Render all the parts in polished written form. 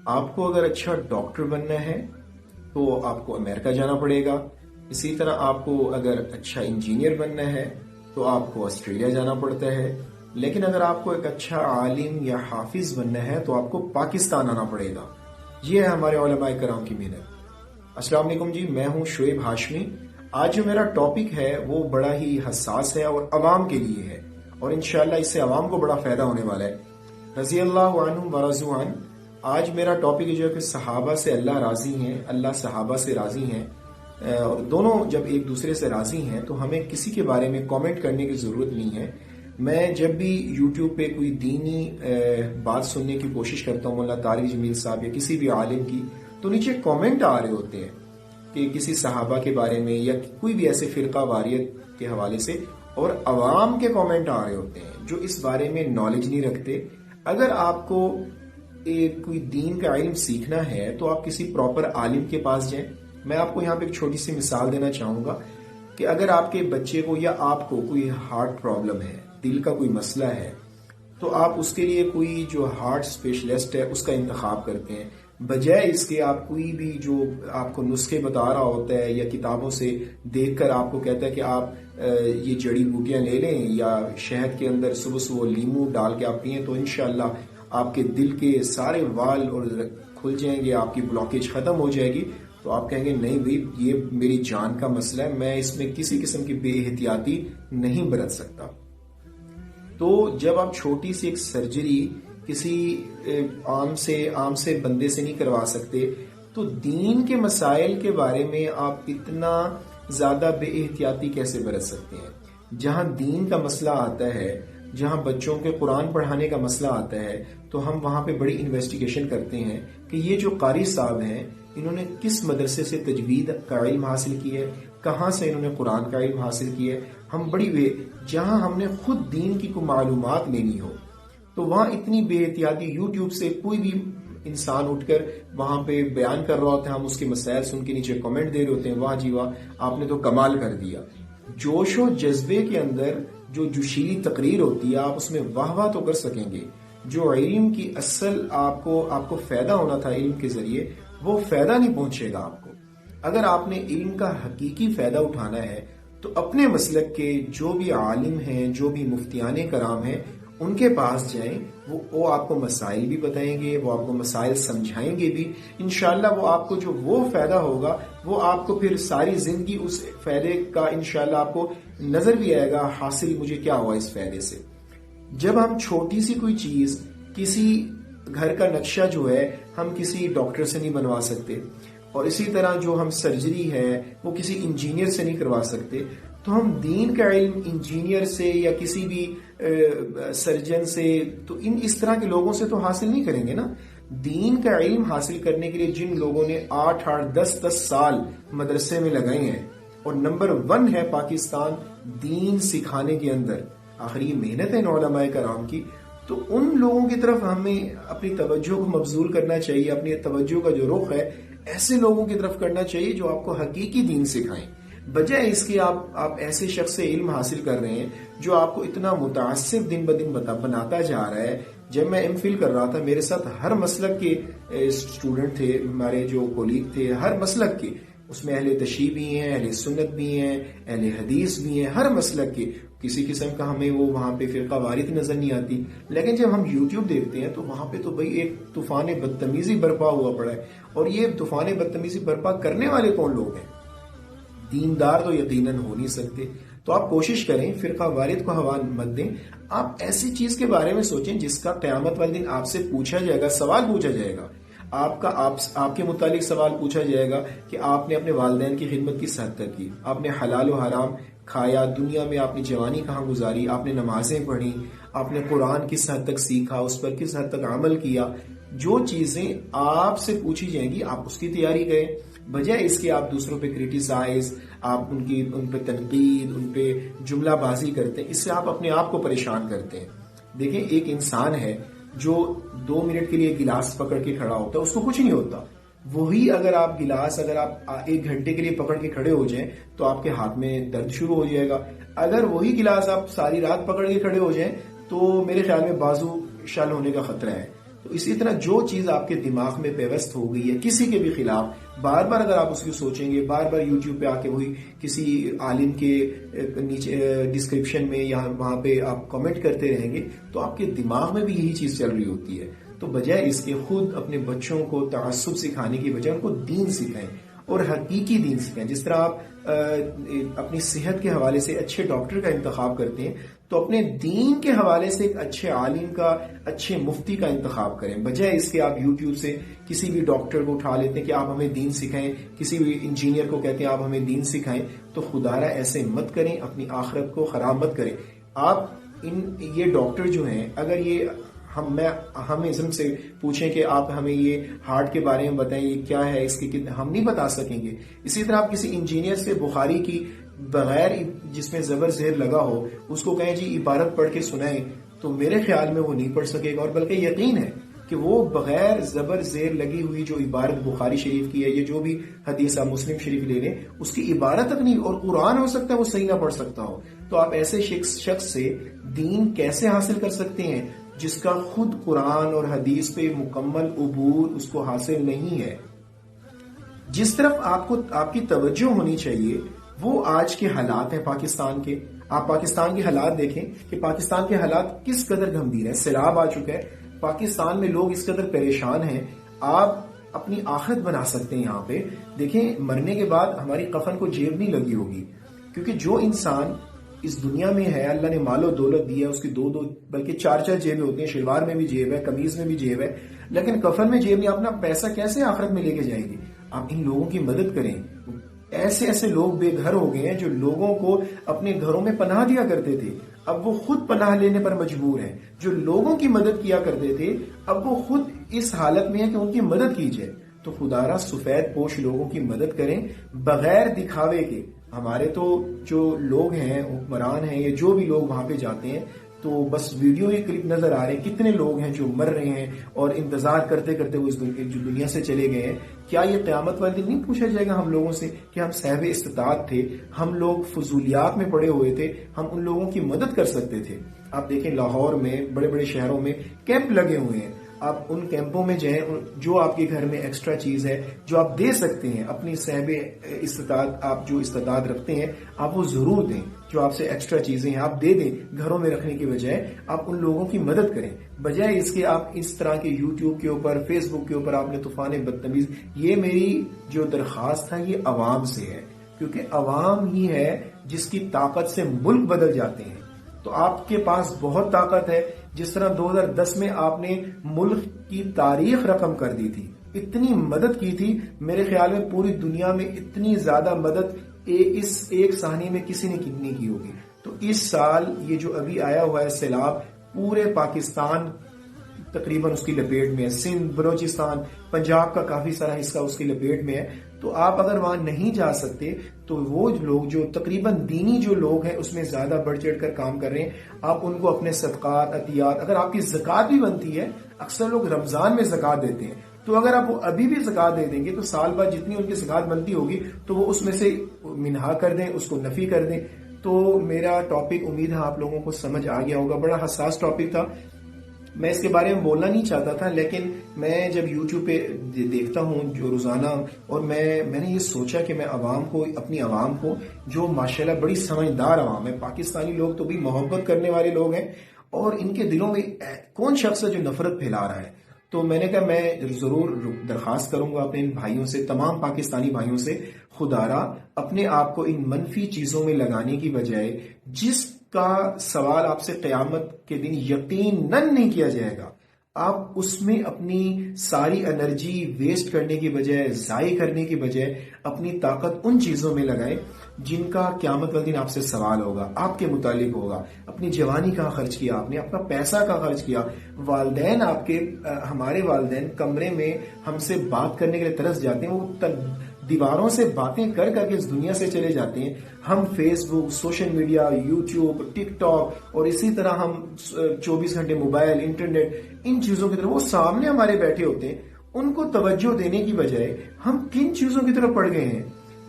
آپ کو اگر اچھا ڈاکٹر بننا ہے تو آپ کو امریکہ جانا پڑے گا. اسی طرح آپ کو اگر اچھا انجینئر بننا ہے تو آپ کو آسٹریلیا جانا پڑتا ہے. لیکن اگر آپ کو ایک اچھا عالم یا حافظ بننا ہے تو آپ کو پاکستان آنا پڑے گا. یہ ہے ہمارے علماء کرام کی محنت. السلام علیکم جی، میں ہوں شعیب ہاشمی. آج جو میرا ٹاپک ہے وہ بڑا ہی حساس ہے اور عوام کے لیے ہے، اور انشاءاللہ اس سے عوام کو بڑا فائدہ ہونے والا ہے. رضی اللہ عنہم ورضوا عنہ. آج میرا ٹاپک جو ہے کہ صحابہ سے اللہ راضی ہیں، اللہ صحابہ سے راضی ہیں. اور دونوں جب ایک دوسرے سے راضی ہیں تو ہمیں کسی کے بارے میں کامنٹ کرنے کی ضرورت نہیں ہے. میں جب بھی یوٹیوب پہ کوئی دینی بات سننے کی کوشش کرتا ہوں، مولانا طارق جمیل صاحب یا کسی بھی عالم کی، تو نیچے کامنٹ آ رہے ہوتے ہیں کہ کسی صحابہ کے بارے میں یا کوئی بھی ایسے فرقہ واریت کے حوالے سے، اور عوام کے کامنٹ آ رہے ہوتے ہیں جو اس بارے میں نالج نہیں رکھتے. اگر آپ کو کوئی دین کا علم سیکھنا ہے تو آپ کسی پراپر عالم کے پاس جائیں. میں آپ کو یہاں پہ ایک چھوٹی سی مثال دینا چاہوں گا کہ اگر آپ کے بچے کو یا آپ کو کوئی ہارٹ پرابلم ہے، دل کا کوئی مسئلہ ہے، تو آپ اس کے لیے کوئی جو ہارٹ اسپیشلسٹ ہے اس کا انتخاب کرتے ہیں، بجائے اس کے آپ کوئی بھی جو آپ کو نسخے بتا رہا ہوتا ہے یا کتابوں سے دیکھ کر آپ کو کہتا ہے کہ آپ یہ جڑی بوٹیاں لے لیں یا شہد کے اندر صبح صبح لیمو ڈال کے آپ پئیں تو انشاءاللہ آپ کے دل کے سارے وال اور کھل جائیں گے، آپ کی بلاکیج ختم ہو جائے گی. تو آپ کہیں گے نہیں بھائی، یہ میری جان کا مسئلہ ہے، میں اس میں کسی قسم کی بے احتیاطی نہیں برت سکتا. تو جب آپ چھوٹی سی ایک سرجری کسی عام سے بندے سے نہیں کروا سکتے تو دین کے مسائل کے بارے میں آپ اتنا زیادہ بے احتیاطی کیسے برت سکتے ہیں؟ جہاں دین کا مسئلہ آتا ہے، جہاں بچوں کے قرآن پڑھانے کا مسئلہ آتا ہے، تو ہم وہاں پہ بڑی انویسٹیگیشن کرتے ہیں کہ یہ جو قاری صاحب ہیں انہوں نے کس مدرسے سے تجوید کا علم حاصل کیا ہے، کہاں سے انہوں نے قرآن کا علم حاصل کیا ہے. ہم جہاں ہم نے خود دین کی کوئی معلومات لینی ہو تو وہاں اتنی بے احتیاطی، یوٹیوب سے کوئی بھی انسان اٹھ کر وہاں پہ بیان کر رہا ہوتا ہے، ہم اس کے مسائل سن کے نیچے کمنٹ دے رہے ہوتے ہیں، واہ جی واہ آپ نے تو کمال کر دیا. جوش و جذبے کے اندر جو جوشیلی تقریر ہوتی ہے آپ اس میں واہ واہ تو کر سکیں گے. جو علم کی اصل آپ کو فائدہ ہونا تھا علم کے ذریعے، وہ فائدہ نہیں پہنچے گا آپ کو. اگر آپ نے علم کا حقیقی فائدہ اٹھانا ہے تو اپنے مسلک کے جو بھی عالم ہیں، جو بھی مفتیان کرام ہیں، ان کے پاس جائیں. وہ آپ کو مسائل بھی بتائیں گے، وہ آپ کو مسائل سمجھائیں گے بھی. انشاءاللہ وہ آپ کو جو وہ فائدہ ہوگا وہ آپ کو پھر ساری زندگی اس فائدے کا انشاءاللہ آپ کو نظر بھی آئے گا حاصل مجھے کیا ہوا اس فائدے سے. جب ہم چھوٹی سی کوئی چیز، کسی گھر کا نقشہ جو ہے ہم کسی ڈاکٹر سے نہیں بنوا سکتے، اور اسی طرح جو ہم سرجری ہے وہ کسی انجینئر سے نہیں کروا سکتے، تو ہم دین کا علم انجینئر سے یا کسی بھی سرجن سے تو اس طرح کے لوگوں سے تو حاصل نہیں کریں گے نا. دین کا علم حاصل کرنے کے لیے جن لوگوں نے 8-10 سال مدرسے میں لگائے ہیں اور نمبر 1 ہے پاکستان دین سکھانے کے اندر، آخری محنت ہے علماء کرام کی، تو ان لوگوں کی طرف ہمیں اپنی توجہ کو مبذول کرنا چاہیے. اپنی توجہ کا جو رخ ہے ایسے لوگوں کی طرف کرنا چاہیے جو آپ کو حقیقی دین سکھائیں، بجائے اس کے آپ ایسے شخص سے علم حاصل کر رہے ہیں جو آپ کو اتنا متعصب دن بدن بناتا جا رہا ہے. جب میں ایم فل کر رہا تھا میرے ساتھ ہر مسلک کے اسٹوڈنٹ تھے، ہمارے جو کولیگ تھے ہر مسلک کے، اس میں اہل تشیع بھی ہیں، اہل سنت بھی ہیں، اہل حدیث بھی ہیں، ہر مسلک کے. کسی قسم کا ہمیں وہ وہاں پہ فرقہ واریت نظر نہیں آتی. لیکن جب ہم یوٹیوب دیکھتے ہیں تو وہاں پہ تو بھئی ایک طوفان بدتمیزی برپا ہوا پڑا ہے. اور یہ طوفان بدتمیزی برپا کرنے والے کون لوگ ہیں؟ دیندار تو یقیناً ہو نہیں سکتے. تو آپ کوشش کریں، فرقہ واریت کو ہوا مت دیں. آپ ایسی چیز کے بارے میں سوچیں جس کا قیامت والے دن آپ سے پوچھا جائے گا، سوال پوچھا جائے گا. آپ کے متعلق سوال پوچھا جائے گا کہ آپ نے اپنے والدین کی خدمت کس حد تک کی، آپ نے حلال و حرام کھایا، دنیا میں آپ نے جوانی کہاں گزاری، آپ نے نمازیں پڑھی، آپ نے قرآن کس حد تک سیکھا، اس پر کس حد تک عمل کیا. جو چیزیں آپ سے پوچھی جائیں گی آپ اس کی تیاری کریں، بجائے اس کے آپ دوسروں پہ کریٹیسائز، آپ ان پہ تنقید، ان پہ جملہ بازی کرتے ہیں. اس سے آپ اپنے آپ کو پریشان کرتے ہیں. دیکھیں ایک انسان ہے جو 2 منٹ کے لیے گلاس پکڑ کے کھڑا ہوتا ہے، اس کو کچھ نہیں ہوتا. وہی اگر آپ 1 گھنٹے کے لیے پکڑ کے کھڑے ہو جائیں تو آپ کے ہاتھ میں درد شروع ہو جائے گا. اگر وہی گلاس آپ ساری رات پکڑ کے کھڑے ہو جائیں تو میرے خیال میں بازو شل ہونے کا خطرہ ہے. تو اسی طرح جو چیز آپ کے دماغ میں پیوست ہو گئی ہے کسی کے بھی خلاف، بار بار اگر آپ اس کو سوچیں گے، بار بار یوٹیوب پہ آ کے وہی کسی عالم کے نیچے ڈسکرپشن میں یا وہاں پہ آپ کمنٹ کرتے رہیں گے، تو آپ کے دماغ میں بھی یہی چیز چل رہی ہوتی ہے. تو بجائے اس کے خود اپنے بچوں کو تعصب سکھانے کی بجائے ان کو دین سکھائیں اور حقیقی دین سکھائیں. جس طرح آپ اپنی صحت کے حوالے سے اچھے ڈاکٹر کا انتخاب کرتے ہیں، تو اپنے دین کے حوالے سے ایک اچھے عالم کا، اچھے مفتی کا انتخاب کریں، بجائے اس کے آپ یوٹیوب سے کسی بھی ڈاکٹر کو اٹھا لیتے ہیں کہ آپ ہمیں دین سکھائیں، کسی بھی انجینئر کو کہتے ہیں آپ ہمیں دین سکھائیں. تو خدارا ایسے مت کریں، اپنی آخرت کو خراب مت کریں. آپ یہ ڈاکٹر جو ہیں، اگر یہ ہم ازم سے پوچھیں کہ آپ ہمیں یہ ہارٹ کے بارے میں بتائیں، یہ کیا ہے، اس کی ہم نہیں بتا سکیں گے. اسی طرح آپ کسی انجینئر سے بخاری کی بغیر جس میں زبر زیر لگا ہو اس کو کہیں جی عبارت پڑھ کے سنائیں، تو میرے خیال میں وہ نہیں پڑھ سکے گا. اور بلکہ یقین ہے کہ وہ بغیر زبر زیر لگی ہوئی جو عبارت بخاری شریف کی ہے، یہ جو بھی حدیث آپ مسلم شریف لے لیں، اس کی عبارت تک نہیں، اور قرآن ہو سکتا ہے وہ صحیح نہ پڑھ سکتا ہو. تو آپ ایسے شخص سے دین کیسے حاصل کر سکتے ہیں جس کا خود قرآن اور حدیث پہ مکمل عبور اس کو حاصل نہیں ہے. جس طرف آپ کی توجہ ہونی چاہیے وہ آج کے حالات ہیں پاکستان کے. آپ پاکستان کے حالات دیکھیں کہ پاکستان کے حالات کس قدر گمبھیر ہیں. سیلاب آ چکا ہے پاکستان میں، لوگ اس قدر پریشان ہیں. آپ اپنی آخرت بنا سکتے ہیں. یہاں پہ دیکھیں، مرنے کے بعد ہماری کفن کو جیب نہیں لگی ہوگی، کیونکہ جو انسان اس دنیا میں ہے، اللہ نے مال و دولت دیا، اس کی دو بلکہ چار جیبیں ہوتی ہیں. شلوار میں بھی جیب ہے، قمیض میں بھی جیب ہے، لیکن کفن میں جیب نہیں. اپنا پیسہ کیسے آخرت میں لے کے جائیں گے؟ آپ ان لوگوں کی مدد کریں. ایسے لوگ بے گھر ہو گئے ہیں جو لوگوں کو اپنے گھروں میں پناہ دیا کرتے تھے، اب وہ خود پناہ لینے پر مجبور ہیں. جو لوگوں کی مدد کیا کرتے تھے اب وہ خود اس حالت میں ہے کہ ان کی مدد کی جائے. تو خدارا سفید پوش لوگوں کی مدد کریں بغیر دکھاوے کے. ہمارے تو جو لوگ ہیں، حکمران ہیں، یا جو بھی لوگ وہاں پہ جاتے ہیں، تو بس ویڈیو یہ کلپ نظر آ رہے ہیں. کتنے لوگ ہیں جو مر رہے ہیں اور انتظار کرتے کرتے وہ اس دنیا سے چلے گئے ہیں. کیا یہ قیامت والے دن نہیں پوچھا جائے گا ہم لوگوں سے کہ ہم صاحب استطاعت تھے، ہم لوگ فضولیات میں پڑے ہوئے تھے، ہم ان لوگوں کی مدد کر سکتے تھے؟ آپ دیکھیں لاہور میں، بڑے بڑے شہروں میں کیمپ لگے ہوئے ہیں. آپ ان کیمپوں میں جائیں، جو آپ کے گھر میں ایکسٹرا چیز ہے جو آپ دے سکتے ہیں، اپنی صاحب استطاعت، آپ جو استطاعت رکھتے ہیں آپ وہ ضرور دیں. جو آپ سے ایکسٹرا چیزیں ہیں آپ دے دیں، گھروں میں رکھنے کی بجائے آپ ان لوگوں کی مدد کریں. بجائے اس کے آپ اس طرح کے یوٹیوب کے اوپر، فیس بک کے اوپر آپ نے طوفان بدتمیز. یہ میری جو درخواست ہے یہ عوام سے ہے، کیونکہ عوام ہی ہے جس کی طاقت سے ملک بدل جاتے ہیں. تو آپ کے پاس بہت طاقت ہے. جس طرح 2010 میں آپ نے ملک کی تاریخ رقم کر دی تھی، اتنی مدد کی تھی، میرے خیال میں پوری دنیا میں اتنی زیادہ مدد اس ایک ثانیے میں کسی نے نہیں کی ہوگی. تو اس سال یہ جو ابھی آیا ہوا ہے سیلاب، پورے پاکستان تقریباً اس کی لپیٹ میں ہے. سندھ، بلوچستان، پنجاب کا کافی سارا حصہ اس کی لپیٹ میں ہے. تو آپ اگر وہاں نہیں جا سکتے تو وہ لوگ جو تقریباً دینی جو لوگ ہیں اس میں زیادہ بڑھ چڑھ کر کام کر رہے ہیں، آپ ان کو اپنے صدقات، عطیات، اگر آپ کی زکوٰۃ بھی بنتی ہے، اکثر لوگ رمضان میں زکوٰۃ دیتے ہیں، تو اگر آپ وہ ابھی بھی زکوٰۃ دے دیں گے تو سال بعد جتنی ان کی زکوٰۃ بنتی ہوگی تو وہ اس میں سے منہا کر دیں، اس کو نفی کر دیں. تو میرا ٹاپک امید ہے آپ لوگوں کو سمجھ آ گیا ہوگا. بڑا حساس ٹاپک تھا، میں اس کے بارے میں بولنا نہیں چاہتا تھا، لیکن میں جب یوٹیوب پہ دیکھتا ہوں جو روزانہ، اور میں نے یہ سوچا کہ میں اپنی عوام کو جو ماشاءاللہ بڑی سمجھدار عوام ہے، پاکستانی لوگ تو بھی محبت کرنے والے لوگ ہیں، اور ان کے دلوں میں کون شخص ہے جو نفرت پھیلا رہا ہے. تو میں نے کہا میں ضرور درخواست کروں گا اپنے ان بھائیوں سے، تمام پاکستانی بھائیوں سے، خدارا اپنے آپ کو ان منفی چیزوں میں لگانے کی بجائے جس کا سوال آپ سے قیامت کے دن یقیناً نہیں کیا جائے گا، آپ اس میں اپنی ساری انرجی ویسٹ کرنے کی بجائے، ضائع کرنے کی بجائے اپنی طاقت ان چیزوں میں لگائیں جن کا قیامت والے دن آپ سے سوال ہوگا، آپ کے متعلق ہوگا. اپنی جوانی کہاں خرچ کیا آپ نے، اپنا پیسہ کہاں خرچ کیا. والدین آپ کے، ہمارے والدین کمرے میں ہم سے بات کرنے کے لیے ترس جاتے ہیں، وہ دیواروں سے باتیں کر کر کے اس دنیا سے چلے جاتے ہیں. ہم فیس بک، سوشل میڈیا، یوٹیوب، ٹک ٹاک، اور اسی طرح ہم 24 گھنٹے موبائل، انٹرنیٹ، ان چیزوں کی طرف، وہ سامنے ہمارے بیٹھے ہوتے ہیں، ان کو توجہ دینے کی بجائے ہم کن چیزوں کی طرف پڑ گئے ہیں.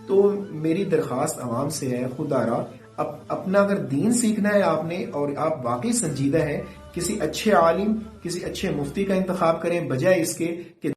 تو میری درخواست عوام سے ہے، خدارا اپنا اگر دین سیکھنا ہے آپ نے، اور آپ واقعی سنجیدہ ہیں کسی اچھے عالم، کسی اچھے مفتی کا انتخاب کریں، بجائے اس کے کہ